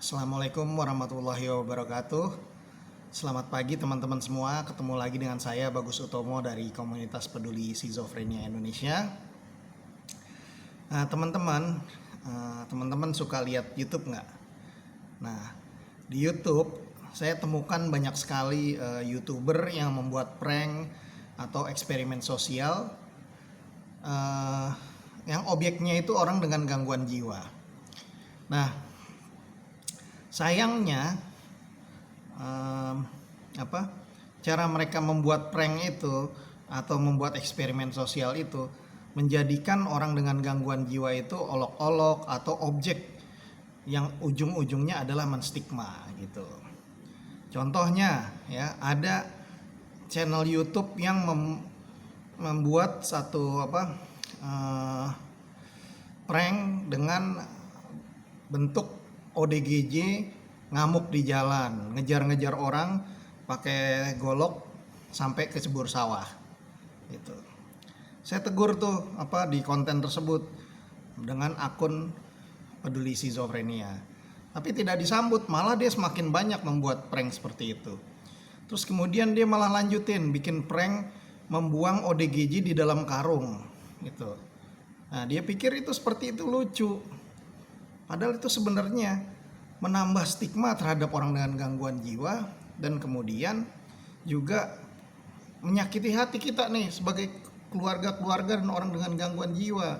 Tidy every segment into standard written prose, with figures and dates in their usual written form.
Assalamualaikum warahmatullahi wabarakatuh. Selamat pagi teman-teman semua. Ketemu lagi dengan saya Bagus Utomo dari komunitas peduli Schizophrenia Indonesia. Nah teman-teman suka lihat YouTube nggak? Nah, di YouTube saya temukan banyak sekali YouTuber yang membuat prank atau eksperimen sosial yang objeknya itu orang dengan gangguan jiwa. Nah, sayangnya cara mereka membuat prank itu atau membuat eksperimen sosial itu menjadikan orang dengan gangguan jiwa itu olok-olok atau objek yang ujung-ujungnya adalah menstigma gitu. Contohnya ya, ada channel YouTube yang membuat satu prank dengan bentuk ODGJ ngamuk di jalan, ngejar-ngejar orang pakai golok sampai ke cebur sawah gitu. Saya tegur tuh di konten tersebut dengan akun peduli schizophrenia, tapi tidak disambut, malah dia semakin banyak membuat prank seperti itu. Terus kemudian dia malah lanjutin bikin prank membuang ODGJ di dalam karung gitu. Nah, dia pikir itu seperti itu lucu, padahal itu sebenarnya menambah stigma terhadap orang dengan gangguan jiwa dan kemudian juga menyakiti hati kita nih sebagai keluarga dan orang dengan gangguan jiwa.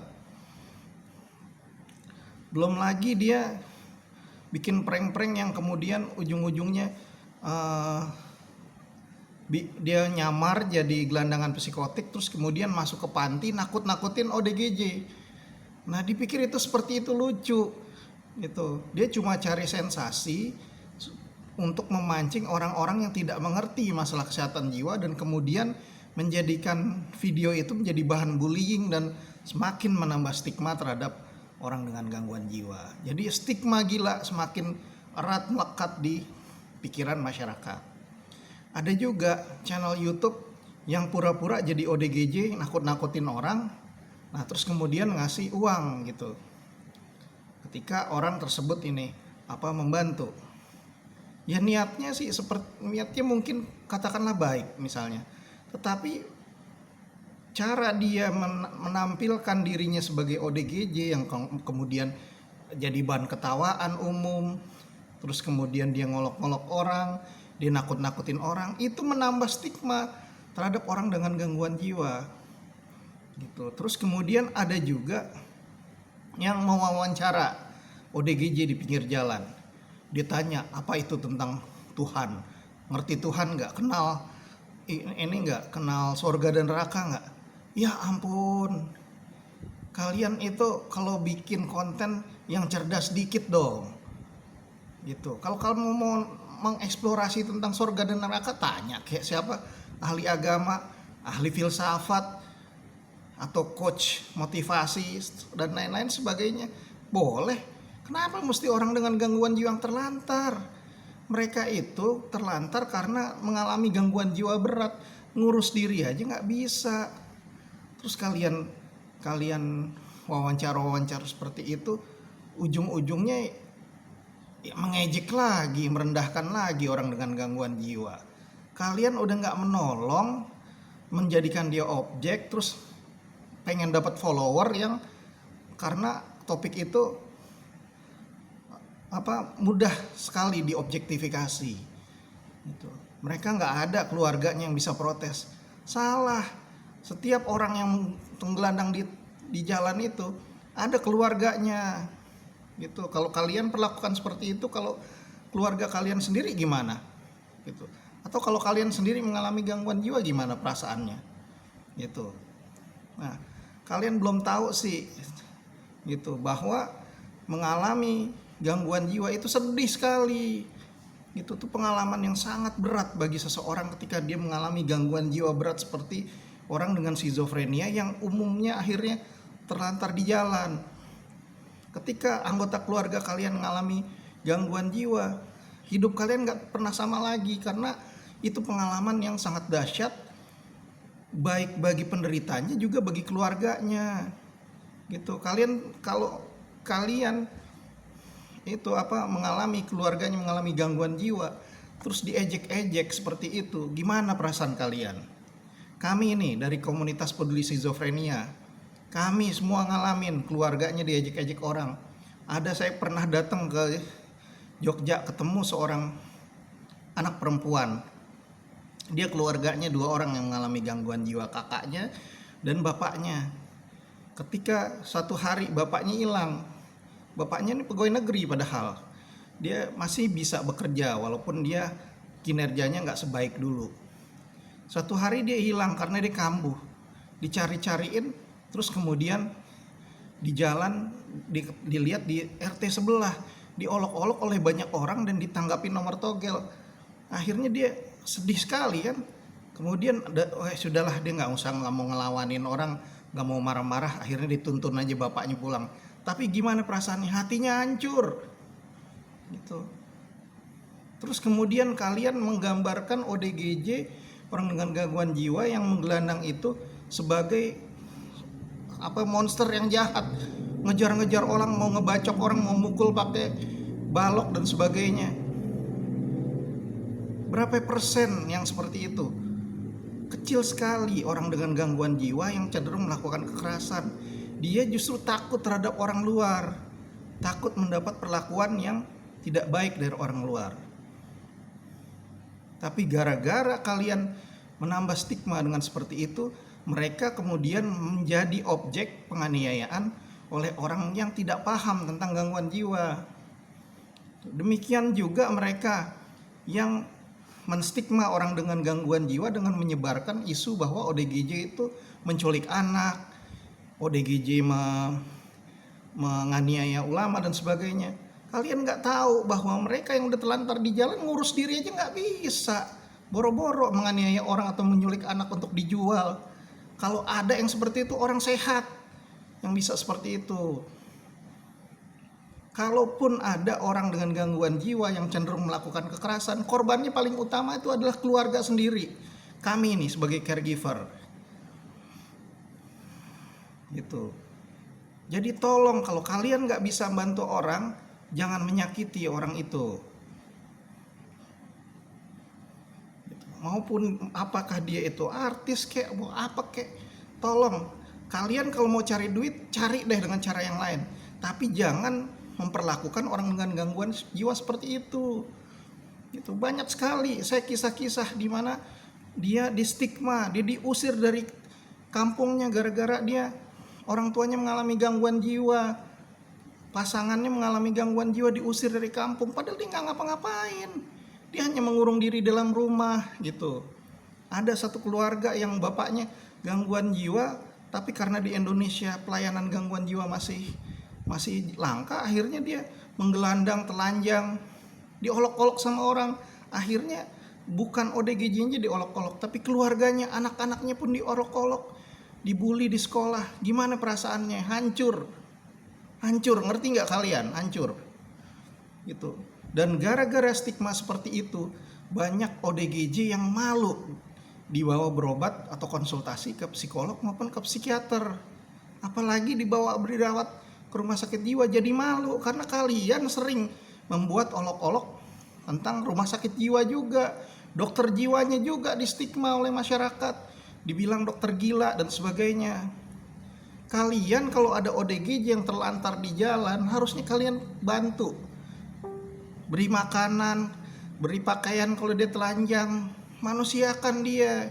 Belum lagi dia bikin prank-prank yang kemudian ujung-ujungnya dia nyamar jadi gelandangan psikotik, terus kemudian masuk ke panti nakut-nakutin ODGJ. Nah, dipikir itu seperti itu lucu gitu. Dia cuma cari sensasi untuk memancing orang-orang yang tidak mengerti masalah kesehatan jiwa dan kemudian menjadikan video itu menjadi bahan bullying dan semakin menambah stigma terhadap orang dengan gangguan jiwa. Jadi stigma gila semakin erat melekat di pikiran masyarakat. Ada juga channel YouTube yang pura-pura jadi ODGJ nakut-nakutin orang. Nah, terus kemudian ngasih uang gitu ketika orang tersebut membantu. Ya niatnya mungkin katakanlah baik misalnya, tetapi cara dia menampilkan dirinya sebagai ODGJ yang kemudian jadi bahan ketawaan umum, terus kemudian dia ngolok-ngolok orang, dia nakut-nakutin orang, itu menambah stigma terhadap orang dengan gangguan jiwa gitu. Terus kemudian ada juga yang mau wawancara ODGJ di pinggir jalan. Dia tanya, apa itu tentang Tuhan? Ngerti Tuhan nggak? Kenal ini nggak? Kenal surga dan neraka nggak? Ya ampun, kalian itu kalau bikin konten yang cerdas dikit dong gitu. Kalau kamu mau mengeksplorasi tentang surga dan neraka, tanya kayak siapa? Ahli agama, ahli filsafat, atau coach motivasi dan lain-lain sebagainya. Boleh. Kenapa mesti orang dengan gangguan jiwa yang terlantar? Mereka itu terlantar karena mengalami gangguan jiwa berat, ngurus diri aja nggak bisa. Terus kalian wawancara seperti itu, ujung-ujungnya ya mengejek lagi, merendahkan lagi orang dengan gangguan jiwa. Kalian udah nggak menolong, menjadikan dia objek, terus pengen dapat follower yang karena topik itu mudah sekali diobjektifikasi gitu. Mereka nggak ada keluarganya yang bisa protes. Salah. Setiap orang yang tenggelandang di jalan itu ada keluarganya gitu. Kalau kalian perlakukan seperti itu, kalau keluarga kalian sendiri gimana gitu? Atau kalau kalian sendiri mengalami gangguan jiwa gimana perasaannya gitu. Nah, kalian belum tahu sih gitu bahwa mengalami gangguan jiwa itu sedih sekali. Itu tuh pengalaman yang sangat berat bagi seseorang ketika dia mengalami gangguan jiwa berat seperti orang dengan schizophrenia yang umumnya akhirnya terlantar di jalan. Ketika anggota keluarga kalian mengalami gangguan jiwa, hidup kalian gak pernah sama lagi karena itu pengalaman yang sangat dahsyat, baik bagi penderitanya juga bagi keluarganya gitu. Kalau kalian mengalami, keluarganya mengalami gangguan jiwa, terus diejek-ejek seperti itu, gimana perasaan kalian? Kami ini dari komunitas peduli skizofrenia, kami semua ngalamin keluarganya diejek-ejek orang. Saya pernah datang ke Jogja ketemu seorang anak perempuan. Dia keluarganya 2 orang yang mengalami gangguan jiwa, kakaknya dan bapaknya. Ketika satu hari bapaknya hilang, bapaknya ini pegawai negeri padahal dia masih bisa bekerja walaupun dia kinerjanya nggak sebaik dulu. Satu hari dia hilang karena dia kambuh, dicari-cariin, terus kemudian di jalan dilihat di RT sebelah, diolok-olok oleh banyak orang dan ditanggapi nomor togel. Akhirnya dia sedih sekali kan. Kemudian sudahlah, dia nggak mau ngelawanin orang, nggak mau marah-marah, akhirnya dituntun aja bapaknya pulang. Tapi gimana perasaannya? Hatinya hancur gitu. Terus kemudian kalian menggambarkan ODGJ, orang dengan gangguan jiwa yang menggelandang itu, sebagai monster yang jahat, ngejar-ngejar orang, mau ngebacok orang, mau mukul pakai balok dan sebagainya. Berapa persen yang seperti itu? Kecil sekali orang dengan gangguan jiwa yang cenderung melakukan kekerasan. Dia justru takut terhadap orang luar, takut mendapat perlakuan yang tidak baik dari orang luar. Tapi gara-gara kalian menambah stigma dengan seperti itu, mereka kemudian menjadi objek penganiayaan oleh orang yang tidak paham tentang gangguan jiwa. Demikian juga mereka yang menstigma orang dengan gangguan jiwa dengan menyebarkan isu bahwa ODGJ itu menculik anak, ODGJ menganiaya ulama dan sebagainya. Kalian nggak tahu bahwa mereka yang udah telantar di jalan ngurus diri aja nggak bisa, boro-boro menganiaya orang atau menculik anak untuk dijual. Kalau ada yang seperti itu, orang sehat yang bisa seperti itu. Kalaupun ada orang dengan gangguan jiwa yang cenderung melakukan kekerasan, korbannya paling utama itu adalah keluarga sendiri. Kami ini sebagai caregiver. Gitu. Jadi tolong, kalau kalian nggak bisa bantu orang, jangan menyakiti orang itu. Maupun apakah dia itu artis kek, mau apa kek, tolong. Kalian kalau mau cari duit, cari deh dengan cara yang lain. Tapi jangan memperlakukan orang dengan gangguan jiwa seperti itu. Itu banyak sekali saya kisah-kisah di mana dia di stigma, dia diusir dari kampungnya gara-gara dia orang tuanya mengalami gangguan jiwa, pasangannya mengalami gangguan jiwa, diusir dari kampung, padahal dia nggak ngapa-ngapain, dia hanya mengurung diri dalam rumah gitu. Ada satu keluarga yang bapaknya gangguan jiwa, tapi karena di Indonesia pelayanan gangguan jiwa masih langka, akhirnya dia menggelandang, telanjang, diolok-olok sama orang. Akhirnya bukan ODGJ-nya diolok-olok, tapi keluarganya, anak-anaknya pun diolok-olok, dibully di sekolah. Gimana perasaannya? Hancur, ngerti nggak kalian? Hancur gitu. Dan gara-gara stigma seperti itu, banyak ODGJ yang malu dibawa berobat atau konsultasi ke psikolog maupun ke psikiater, apalagi dibawa berawat ke rumah sakit jiwa. Jadi malu karena kalian sering membuat olok-olok tentang rumah sakit jiwa juga. Dokter jiwanya juga di stigma oleh masyarakat, dibilang dokter gila dan sebagainya. Kalian kalau ada ODGJ yang terlantar di jalan, harusnya kalian bantu, beri makanan, beri pakaian kalau dia telanjang, manusiakan dia.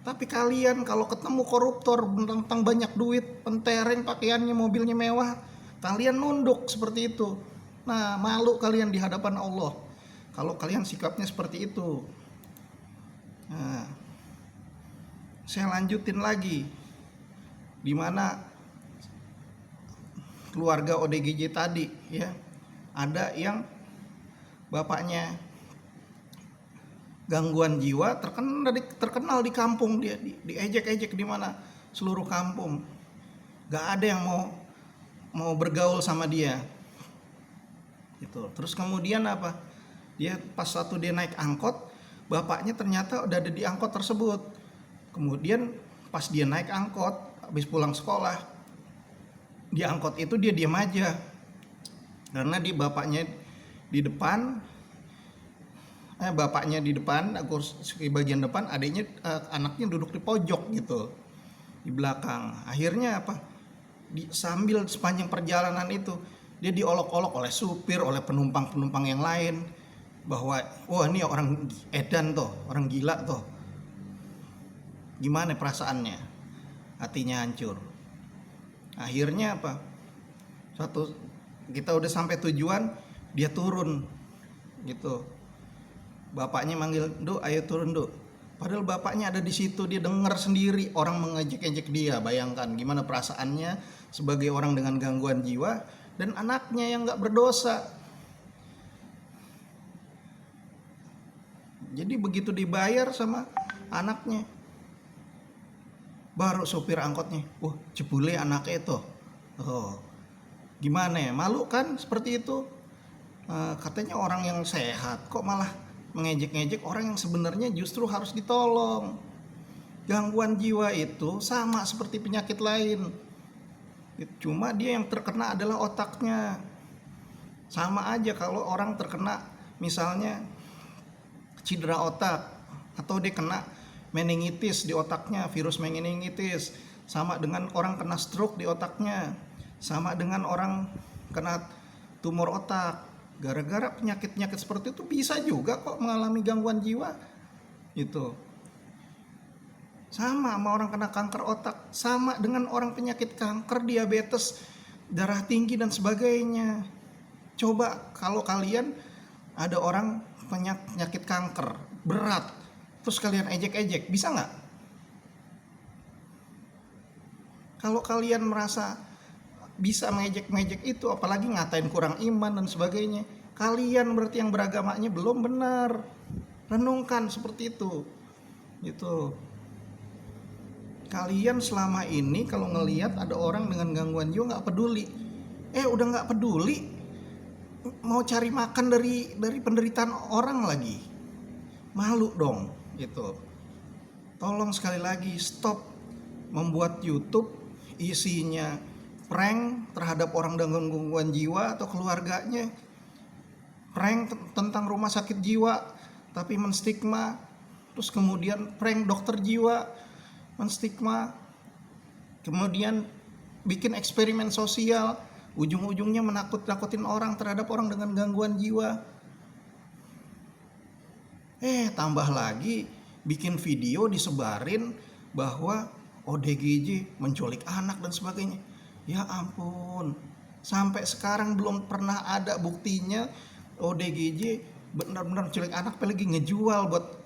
Tapi kalian kalau ketemu koruptor tentang banyak duit, pentereng pakaiannya, mobilnya mewah, kalian nunduk seperti itu. Nah, malu kalian di hadapan Allah kalau kalian sikapnya seperti itu. Nah, saya lanjutin lagi, di mana keluarga ODGJ tadi ya, ada yang bapaknya gangguan jiwa, terkenal di kampung, dia diejek-ejek di mana seluruh kampung, nggak ada yang mau bergaul sama dia gitu. Terus kemudian apa, dia pas satu dia naik angkot, bapaknya ternyata udah ada di angkot tersebut. Kemudian pas dia naik angkot habis pulang sekolah, di angkot itu dia diam aja, karena bapaknya di depan, kursi bagian depan, adiknya anaknya duduk di pojok gitu, di belakang. Akhirnya apa? Sambil sepanjang perjalanan itu dia diolok-olok oleh supir, oleh penumpang-penumpang yang lain bahwa wah ini orang edan tuh, orang gila tuh. Gimana perasaannya? Hatinya hancur. Akhirnya apa? Kita udah sampai tujuan, dia turun gitu. Bapaknya manggil, "Duk, ayo turun, Duk." Padahal bapaknya ada di situ, dia dengar sendiri orang mengejek-ejek dia. Bayangkan gimana perasaannya sebagai orang dengan gangguan jiwa dan anaknya yang nggak berdosa. Jadi begitu dibayar sama anaknya, baru sopir angkotnya, wah jebule anaknya itu. Oh, gimana ya, malu kan seperti itu. Katanya orang yang sehat kok malah mengejek-ngejek orang yang sebenarnya justru harus ditolong. Gangguan jiwa itu sama seperti penyakit lain, cuma dia yang terkena adalah otaknya. Sama aja kalau orang terkena misalnya cedera otak, atau dia kena meningitis di otaknya, virus meningitis, sama dengan orang kena stroke di otaknya, sama dengan orang kena tumor otak. Gara-gara penyakit-penyakit seperti itu bisa juga kok mengalami gangguan jiwa. Itu sama orang kena kanker otak, sama dengan orang penyakit kanker, diabetes, darah tinggi dan sebagainya. Coba kalau kalian ada orang penyakit kanker berat, terus kalian ejek-ejek, bisa nggak? Kalau kalian merasa bisa mengejek-ngejek itu, apalagi ngatain kurang iman dan sebagainya, kalian berarti yang beragamanya belum benar. Renungkan seperti itu. Gitu. Kalian selama ini kalau ngelihat ada orang dengan gangguan jiwa nggak peduli. Udah nggak peduli, mau cari makan dari penderitaan orang lagi. Malu dong, gitu. Tolong sekali lagi stop membuat YouTube isinya prank terhadap orang dengan gangguan jiwa atau keluarganya, prank tentang rumah sakit jiwa tapi menstigma, terus kemudian prank dokter jiwa menstigma, kemudian bikin eksperimen sosial, ujung-ujungnya menakut-nakutin orang terhadap orang dengan gangguan jiwa. Tambah lagi bikin video disebarin bahwa ODGJ menculik anak dan sebagainya. Ya ampun, sampai sekarang belum pernah ada buktinya ODGJ benar-benar menculik anak, apalagi ngejual buat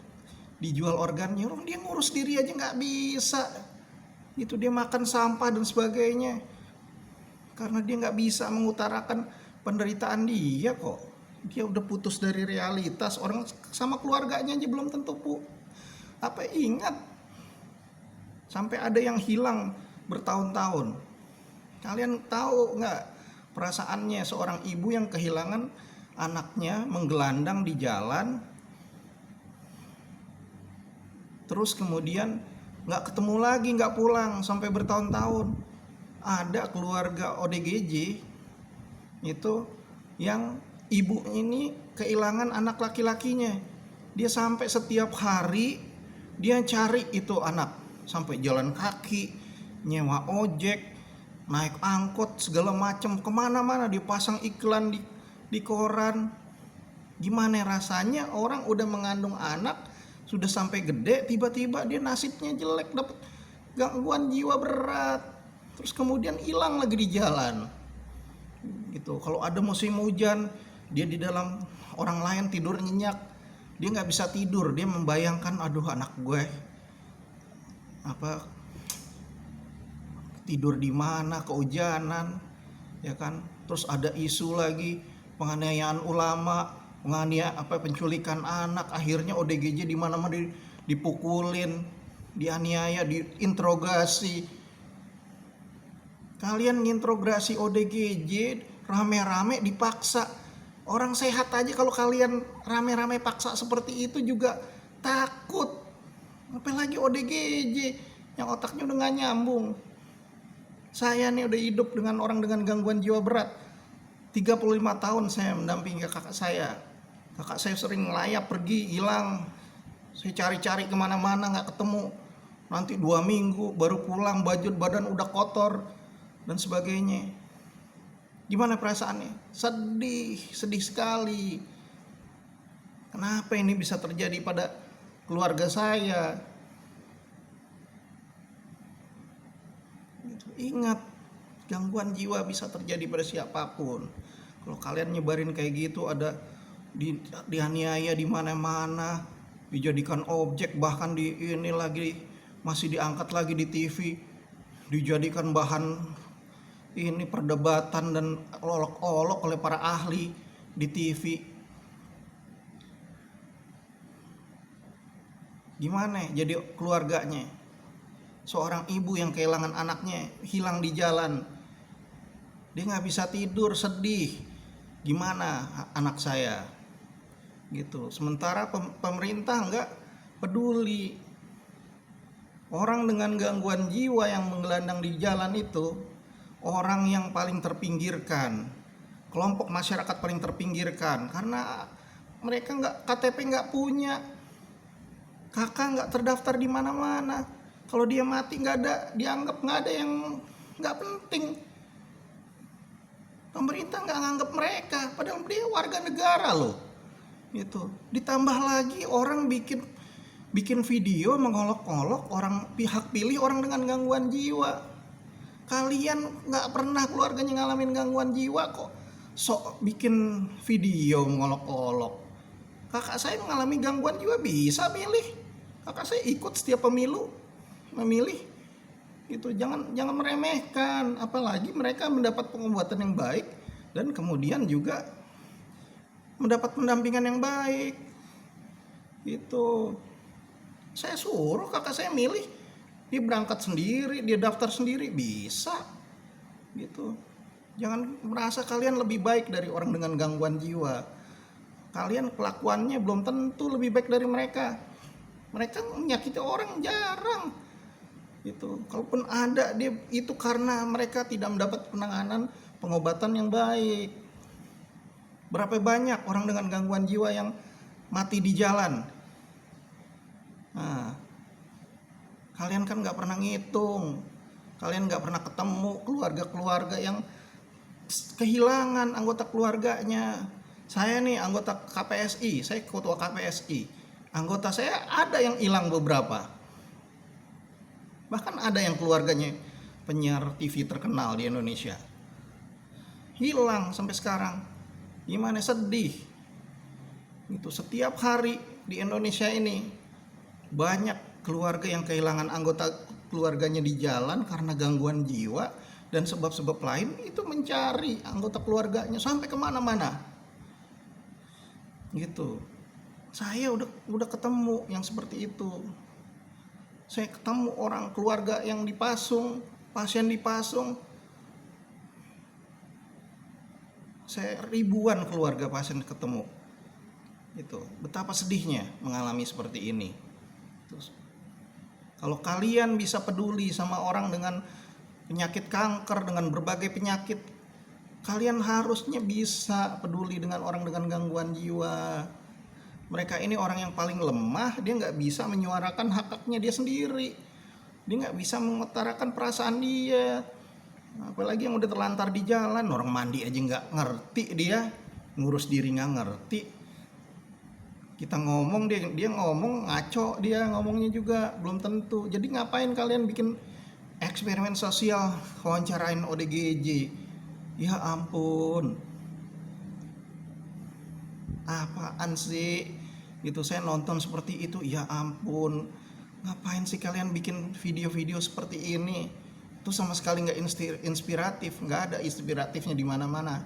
dijual organnya. Orang dia ngurus diri aja nggak bisa. Itu dia makan sampah dan sebagainya karena dia nggak bisa mengutarakan penderitaan dia kok. Dia udah putus dari realitas, orang sama keluarganya aja belum tentu ingat. Sampai ada yang hilang bertahun-tahun. Kalian tahu nggak perasaannya seorang ibu yang kehilangan anaknya menggelandang di jalan, terus kemudian nggak ketemu lagi, nggak pulang sampai bertahun-tahun. Ada keluarga ODGJ itu yang ibu ini kehilangan anak laki-lakinya. Dia sampai setiap hari dia cari itu anak, sampai jalan kaki, nyewa ojek, naik angkot segala macam, kemana-mana dipasang iklan di koran. Gimana rasanya orang udah mengandung anak, sudah sampai gede, tiba-tiba dia nasibnya jelek, dapat gangguan jiwa berat, terus kemudian hilang lagi di jalan. Gitu. Kalau ada musim hujan, dia di dalam orang lain tidur nyenyak, dia nggak bisa tidur, dia membayangkan, aduh anak gue tidur di mana, kehujanan, ya kan. Terus ada isu lagi penganiayaan ulama, penculikan anak, akhirnya ODGJ di mana-mana dipukulin, dianiaya, diinterogasi. Kalian nginterogasi ODGJ rame-rame dipaksa. Orang sehat aja kalau kalian rame-rame paksa seperti itu juga takut. Apalagi ODGJ yang otaknya udah gak nyambung. Saya nih udah hidup dengan orang dengan gangguan jiwa berat, 35 tahun saya mendampingi kakak saya. Kakak saya sering ngelayap, pergi, hilang. Saya cari-cari kemana-mana nggak ketemu. Nanti 2 minggu baru pulang, baju badan udah kotor dan sebagainya. Gimana perasaannya? Sedih, sedih sekali. Kenapa ini bisa terjadi pada keluarga saya? Ingat, gangguan jiwa bisa terjadi pada siapapun. Kalau kalian nyebarin kayak gitu, ada dianiaya di mana-mana, dijadikan objek, bahkan di ini lagi masih diangkat lagi di TV, dijadikan bahan ini perdebatan dan olok-olok oleh para ahli di TV. Gimana jadi keluarganya? Seorang ibu yang kehilangan anaknya hilang di jalan, dia nggak bisa tidur, sedih. Gimana anak saya? Gitu. Sementara pemerintah nggak peduli. Orang dengan gangguan jiwa yang menggelandang di jalan itu orang yang paling terpinggirkan, kelompok masyarakat paling terpinggirkan, karena mereka KTP nggak punya, kakak nggak terdaftar di mana-mana. Kalau dia mati dianggap nggak ada yang nggak penting. Pemerintah nggak nganggap mereka, padahal dia warga negara loh. Itu ditambah lagi orang bikin video mengolok-olok orang pihak pilih orang dengan gangguan jiwa. Kalian nggak pernah keluarganya ngalamin gangguan jiwa kok sok bikin video mengolok-olok. Kakak saya mengalami gangguan jiwa bisa milih. Kakak saya ikut setiap pemilu memilih. Itu jangan meremehkan, apalagi mereka mendapat pengobatan yang baik dan kemudian juga mendapat pendampingan yang baik. Itu saya suruh kakak saya milih, dia berangkat sendiri, dia daftar sendiri, bisa gitu. Jangan merasa kalian lebih baik dari orang dengan gangguan jiwa. Kalian kelakuannya belum tentu lebih baik dari mereka. Mereka menyakiti orang jarang gitu. Kalaupun ada, dia itu karena mereka tidak mendapat penanganan pengobatan yang baik. Berapa banyak orang dengan gangguan jiwa yang mati di jalan? Nah, kalian kan nggak pernah ngitung, kalian nggak pernah ketemu keluarga-keluarga yang kehilangan anggota keluarganya. Saya nih anggota KPSI, saya ketua KPSI. Anggota saya ada yang hilang beberapa. Bahkan ada yang keluarganya penyiar TV terkenal di Indonesia. Hilang sampai sekarang. Gimana, sedih. Itu setiap hari di Indonesia ini banyak keluarga yang kehilangan anggota keluarganya di jalan karena gangguan jiwa dan sebab-sebab lain, itu mencari anggota keluarganya sampai kemana-mana. Gitu. Saya udah ketemu yang seperti itu. Saya ketemu orang keluarga yang dipasung, pasien dipasung. Saya ribuan keluarga pasien ketemu. Itu betapa sedihnya mengalami seperti ini. Terus, kalau kalian bisa peduli sama orang dengan penyakit kanker, dengan berbagai penyakit, kalian harusnya bisa peduli dengan orang dengan gangguan jiwa. Mereka ini orang yang paling lemah, dia nggak bisa menyuarakan hak-haknya dia sendiri, dia nggak bisa mengutarakan perasaan dia. Apalagi yang udah terlantar di jalan, orang mandi aja nggak ngerti, dia ngurus diri nggak ngerti. Kita ngomong, dia ngomong ngaco, dia ngomongnya juga belum tentu. Jadi ngapain kalian bikin eksperimen sosial wawancarain ODGJ? Ya ampun, apaan sih? Gitu, saya nonton seperti itu, ya ampun, ngapain sih kalian bikin video-video seperti ini? Itu sama sekali nggak inspiratif, nggak ada inspiratifnya di mana-mana.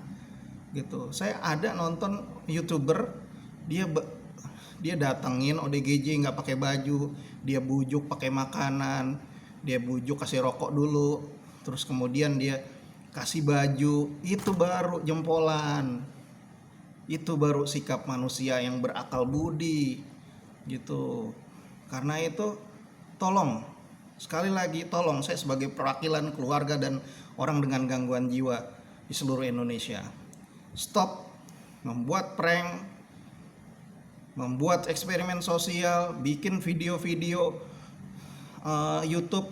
Gitu. Saya ada nonton YouTuber, dia datengin ODGJ nggak pakai baju, dia bujuk pakai makanan, dia bujuk kasih rokok dulu, terus kemudian dia kasih baju. Itu baru jempolan, itu baru sikap manusia yang berakal budi gitu. Karena itu tolong, sekali lagi tolong, saya sebagai perwakilan keluarga dan orang dengan gangguan jiwa di seluruh Indonesia, Stop membuat prank, membuat eksperimen sosial, bikin video-video YouTube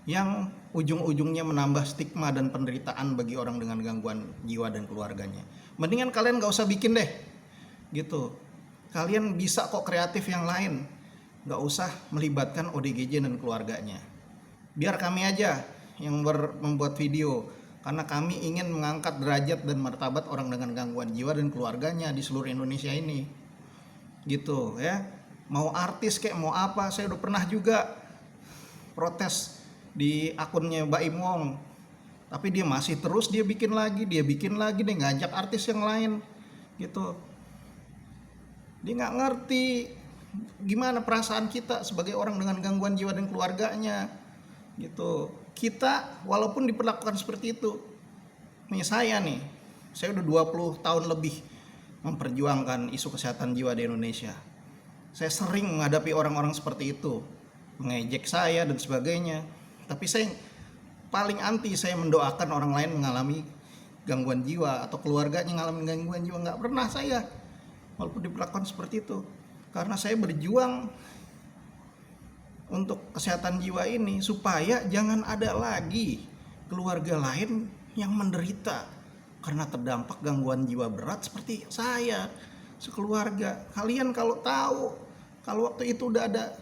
yang ujung-ujungnya menambah stigma dan penderitaan bagi orang dengan gangguan jiwa dan keluarganya. Mendingan kalian gak usah bikin deh, gitu. Kalian bisa kok kreatif yang lain, gak usah melibatkan ODGJ dan keluarganya. Biar kami aja yang membuat video, karena kami ingin mengangkat derajat dan martabat orang dengan gangguan jiwa dan keluarganya di seluruh Indonesia ini, gitu ya. Mau artis kayak mau apa, saya udah pernah juga protes di akunnya Baim Wong, tapi dia masih terus dia bikin lagi dia ngajak artis yang lain, gitu. Dia nggak ngerti gimana perasaan kita sebagai orang dengan gangguan jiwa dan keluarganya, gitu. Kita walaupun diperlakukan seperti itu, saya udah 20 tahun lebih memperjuangkan isu kesehatan jiwa di Indonesia. Saya sering menghadapi orang-orang seperti itu, mengejek saya dan sebagainya. Tapi saya paling anti saya mendoakan orang lain mengalami gangguan jiwa atau keluarganya mengalami gangguan jiwa. Nggak pernah saya, walaupun diperlakukan seperti itu. Karena saya berjuang untuk kesehatan jiwa ini supaya jangan ada lagi keluarga lain yang menderita karena terdampak gangguan jiwa berat seperti saya sekeluarga. Kalian kalau tahu kalau waktu itu udah ada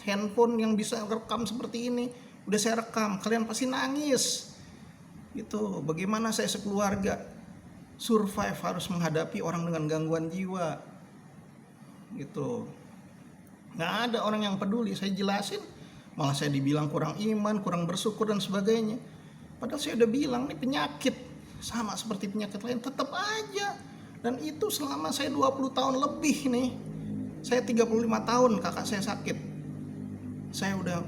handphone yang bisa rekam seperti ini, udah saya rekam, kalian pasti nangis, gitu. Bagaimana saya sekeluarga survive harus menghadapi orang dengan gangguan jiwa, gitu. Nggak ada orang yang peduli. Saya jelasin malah saya dibilang kurang iman, kurang bersyukur dan sebagainya. Padahal saya udah bilang ini penyakit sama seperti penyakit lain, tetap aja. Dan itu selama saya 20 tahun lebih nih. Saya 35 tahun kakak saya sakit. Saya udah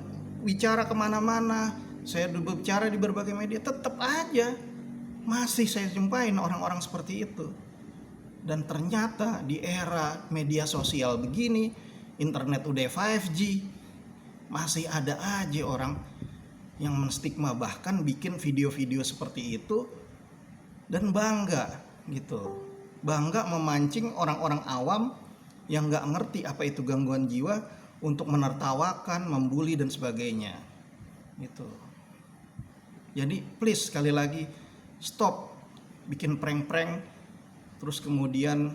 bicara kemana-mana, saya udah bicara di berbagai media, tetap aja masih saya jumpain orang-orang seperti itu. Dan ternyata di era media sosial begini, internet udah 5G, masih ada aja orang yang menstigma, bahkan bikin video-video seperti itu dan bangga, gitu. Bangga memancing orang-orang awam yang gak ngerti apa itu gangguan jiwa untuk menertawakan, membuli dan sebagainya, gitu. Jadi please sekali lagi stop bikin prank-prank terus kemudian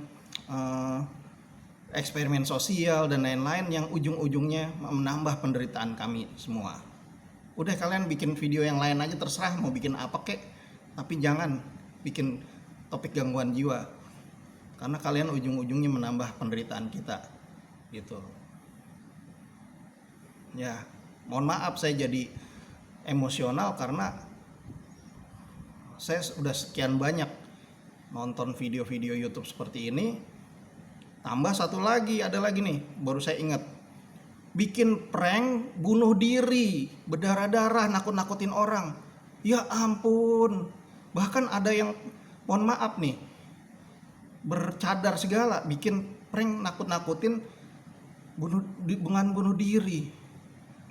eksperimen sosial dan lain-lain yang ujung-ujungnya menambah penderitaan kami semua. Udah kalian bikin video yang lain aja, terserah mau bikin apa kek, tapi jangan bikin topik gangguan jiwa karena kalian ujung-ujungnya menambah penderitaan kita, gitu. Ya, mohon maaf saya jadi emosional karena saya sudah sekian banyak nonton video-video YouTube seperti ini. Tambah satu lagi, ada lagi nih, baru saya ingat. Bikin prank bunuh diri, berdarah-darah, nakut-nakutin orang. Ya ampun. Bahkan ada yang, mohon maaf nih, bercadar segala, bikin prank nakut-nakutin bunuh diri.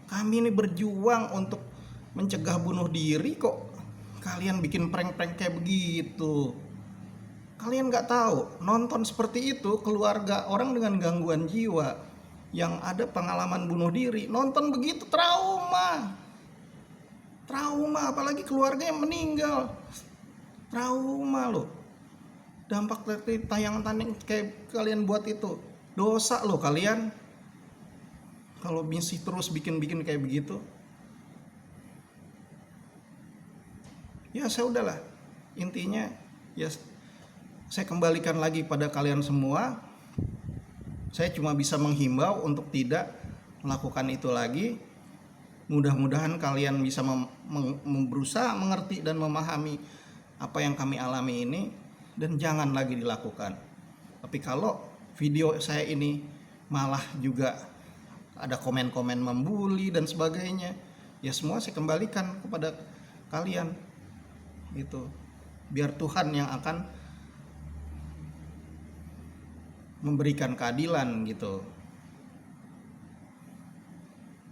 Kami ini berjuang untuk mencegah bunuh diri, kok kalian bikin prank-prank kayak begitu. Kalian gak tahu, nonton seperti itu keluarga orang dengan gangguan jiwa yang ada pengalaman bunuh diri, nonton begitu trauma, apalagi keluarga yang meninggal, trauma loh. Dampak dari tayangan kayak kalian buat itu, dosa loh kalian kalau masih terus bikin kayak begitu. Ya saya udahlah, intinya ya saya kembalikan lagi pada kalian semua. Saya cuma bisa menghimbau untuk tidak melakukan itu lagi. Mudah-mudahan kalian bisa berusaha mengerti dan memahami apa yang kami alami ini dan jangan lagi dilakukan. Tapi kalau video saya ini malah juga ada komen-komen membuli dan sebagainya, ya semua saya kembalikan kepada kalian, gitu. Biar Tuhan yang akan memberikan keadilan, gitu.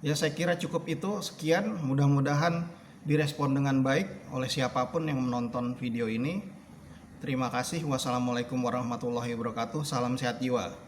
Ya saya kira cukup itu, sekian. Mudah-mudahan direspon dengan baik oleh siapapun yang menonton video ini. Terima kasih. Wassalamualaikum warahmatullahi wabarakatuh. Salam sehat jiwa.